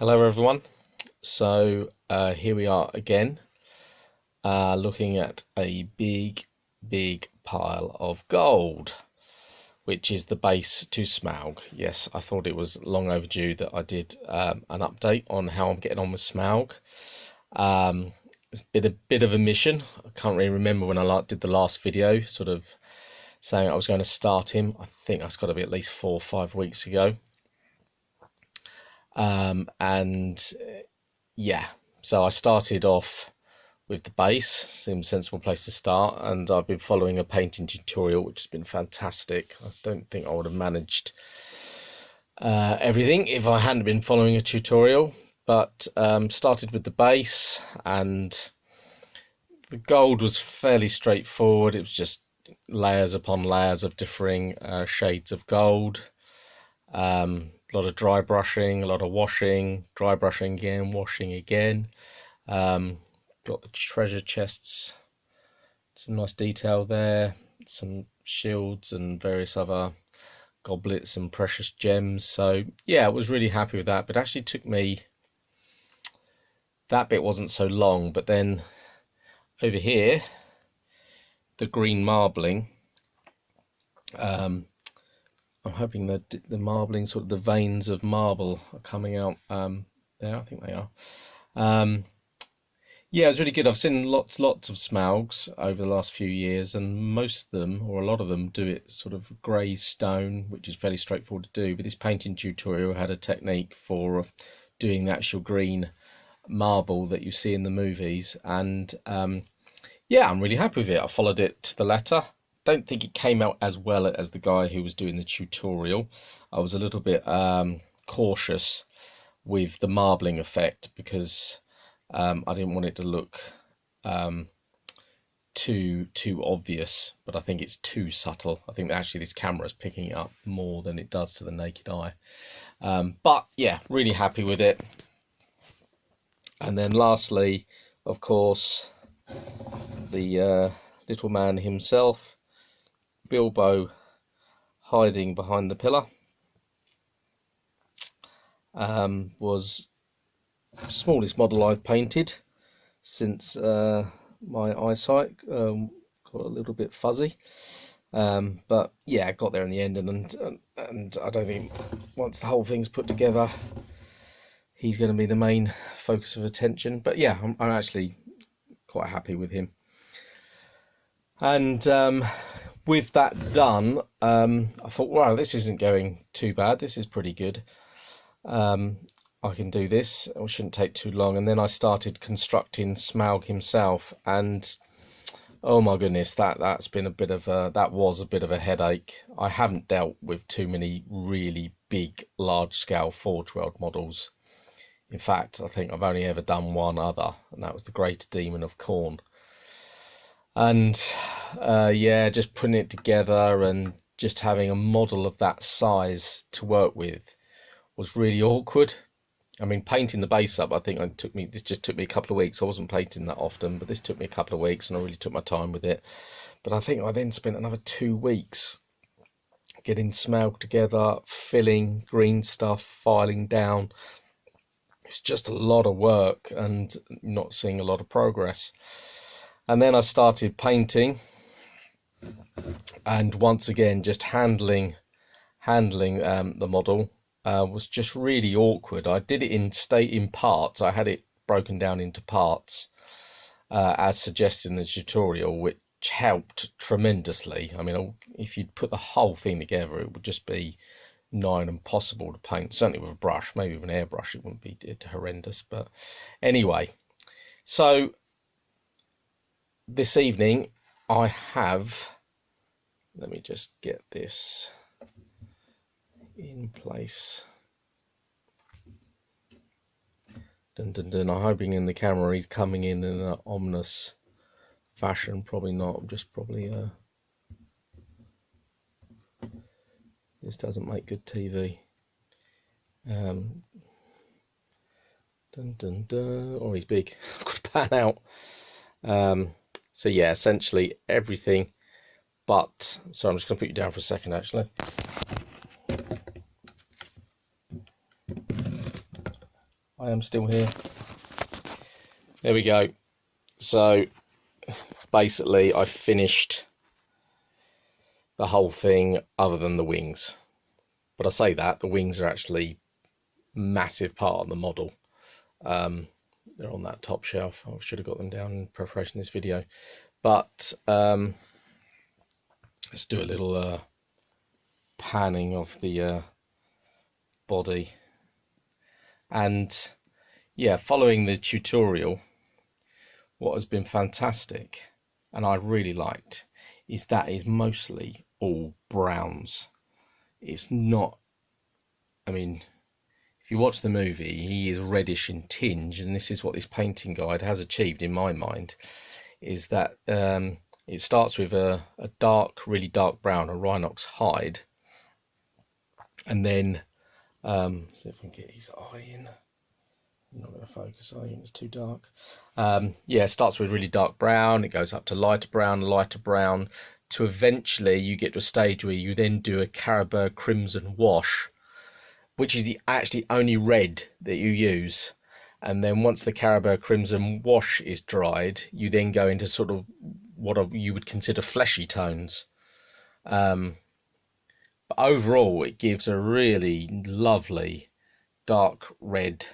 Hello everyone. So here we are again, looking at a big pile of gold, which is the base to Smaug. Yes, I thought it was long overdue that I did an update on how I'm getting on with Smaug. It's been a bit of a mission. I can't really remember when I did the last video, sort of saying I was going to start him. I think that's got to be at least 4 or 5 weeks ago. And yeah, so I started off with the base, seemed a sensible place to start, and I've been following a painting tutorial which has been fantastic. I don't think I would have managed everything if I hadn't been following a tutorial, but started with the base, and the gold was fairly straightforward. It was just layers upon layers of differing shades of gold. A lot of dry brushing, a lot of washing, dry brushing again, washing again. Got the treasure chests, some nice detail there, some shields and various other goblets and precious gems. So yeah, I was really happy with that, but actually took me, that bit wasn't so long, but then over here, the green marbling, I'm hoping that the marbling, sort of the veins of marble are coming out there. I think they are. Yeah, it was really good. I've seen lots of Smaugs over the last few years, and most of them, or a lot of them, do it sort of grey stone, which is fairly straightforward to do. But this painting tutorial had a technique for doing the actual green marble that you see in the movies, and yeah, I'm really happy with it. I followed it to the letter. Don't think it came out as well as the guy who was doing the tutorial. I was a little bit cautious with the marbling effect because I didn't want it to look too obvious, but I think it's too subtle. I think that actually this camera is picking it up more than it does to the naked eye. But yeah, really happy with it. And then lastly, of course, the little man himself, Bilbo, hiding behind the pillar, was the smallest model I've painted since my eyesight got a little bit fuzzy, but yeah, I got there in the end, and I don't think once the whole thing's put together he's going to be the main focus of attention. But yeah, I'm actually quite happy with him. And with that done, I thought, wow, this isn't going too bad. This is pretty good. I can do this. It shouldn't take too long. And then I started constructing Smaug himself, and oh my goodness, that was a bit of a headache. I haven't dealt with too many really big, large-scale Forge World models. In fact, I think I've only ever done one other, and that was the Great Demon of Khorne. And yeah, just putting it together and just having a model of that size to work with was really awkward. I mean, painting the base up, I think this just took me a couple of weeks. I wasn't painting that often, but this took me a couple of weeks, and I really took my time with it. But I think I then spent another 2 weeks getting Smaug together, filling green stuff, filing down. It's just a lot of work and not seeing a lot of progress. And then I started painting, and once again, just handling the model was just really awkward. I did it in parts. I had it broken down into parts as suggested in the tutorial, which helped tremendously. I mean, if you'd put the whole thing together, it would just be nigh impossible to paint. Certainly with a brush, maybe with an airbrush it wouldn't be horrendous. But anyway, so this evening I have, let me just get this in place. Dun dun dun. I'm hoping in the camera he's coming in an ominous fashion. Probably not. I'm just probably this doesn't make good TV. Dun dun dun. Oh, he's big. I've got to pan out. So yeah, essentially everything but, so I'm just going to put you down for a second actually. I am still here. There we go. So basically I finished the whole thing other than the wings. But I say that, the wings are actually a massive part of the model. They're on that top shelf. I should have got them down in preparation of this video. But let's do a little panning of the body. And yeah, following the tutorial, what has been fantastic and I really liked is that is mostly all browns. It's not, I mean, if you watch the movie, he is reddish in tinge, and this is what this painting guide has achieved in my mind, is that it starts with a dark, really dark brown, a rhinox hide, and then see if we can get his eye in. I'm not going to focus on it, it's too dark. Yeah, it starts with really dark brown, it goes up to lighter brown, to eventually you get to a stage where you then do a Caribou crimson wash, which is the actually only red that you use. And then once the Caribou crimson wash is dried, you then go into sort of what you would consider fleshy tones. But overall, it gives a really lovely dark red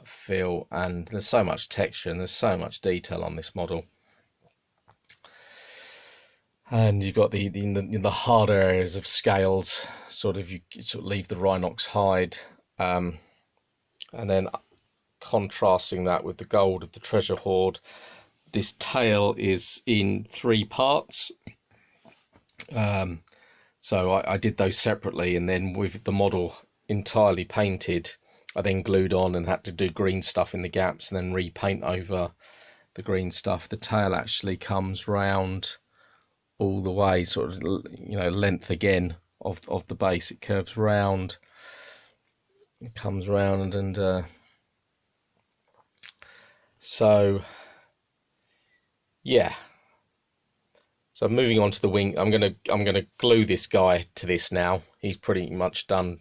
feel, and there's so much texture and there's so much detail on this model. And you've got the harder areas of scales, sort of you sort of leave the rhinox hide, and then contrasting that with the gold of the treasure hoard. This tail is in 3 parts. So I did those separately, and then with the model entirely painted, I then glued on and had to do green stuff in the gaps and then repaint over the green stuff. The tail actually comes round all the way, sort of, you know, length again of the base. It curves round, it comes round, and so yeah. So moving on to the wing, I'm gonna glue this guy to this now. He's pretty much done.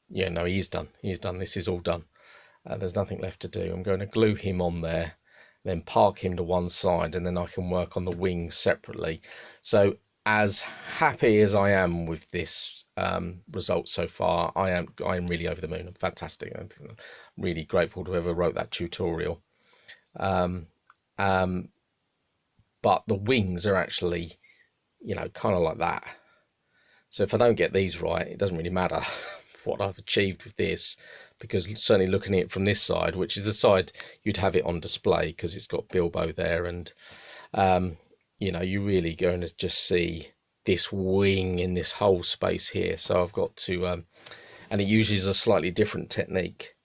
Yeah, no, he is done. He's done. This is all done. There's nothing left to do. I'm going to glue him on there, then park him to one side, and then I can work on the wings separately. So as happy as I am with this result so far, I am really over the moon. Fantastic. I'm really grateful to whoever wrote that tutorial. But the wings are actually, you know, kind of like that. So if I don't get these right, it doesn't really matter what I've achieved with this, because certainly looking at it from this side, which is the side you'd have it on display because it's got Bilbo there, and you know, you're really going to just see this wing in this whole space here. So I've got to and it uses a slightly different technique.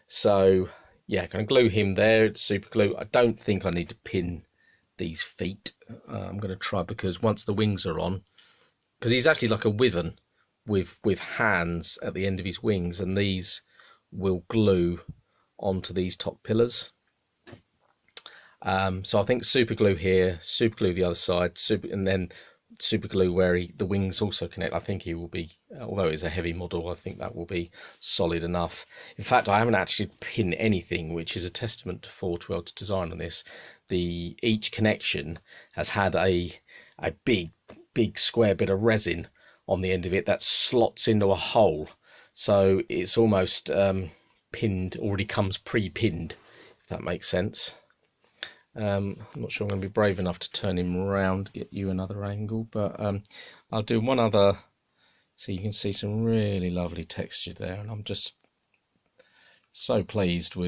So yeah, I'm going to glue him there. It's super glue. I don't think I need to pin these feet. I'm going to try, because once the wings are on, because he's actually like a wyvern with hands at the end of his wings, and these will glue onto these top pillars. So I think super glue here, super glue the other side, and then super glue where the wings also connect. I think he will be, although it's a heavy model, I think that will be solid enough. In fact, I haven't actually pinned anything, which is a testament to 412 design on this. Each connection has had a big square bit of resin on the end of it that slots into a hole, so it's almost pinned, already comes pre-pinned, if that makes sense. I'm not sure I'm going to be brave enough to turn him around to get you another angle, but I'll do one other, so you can see some really lovely texture there, and I'm just so pleased with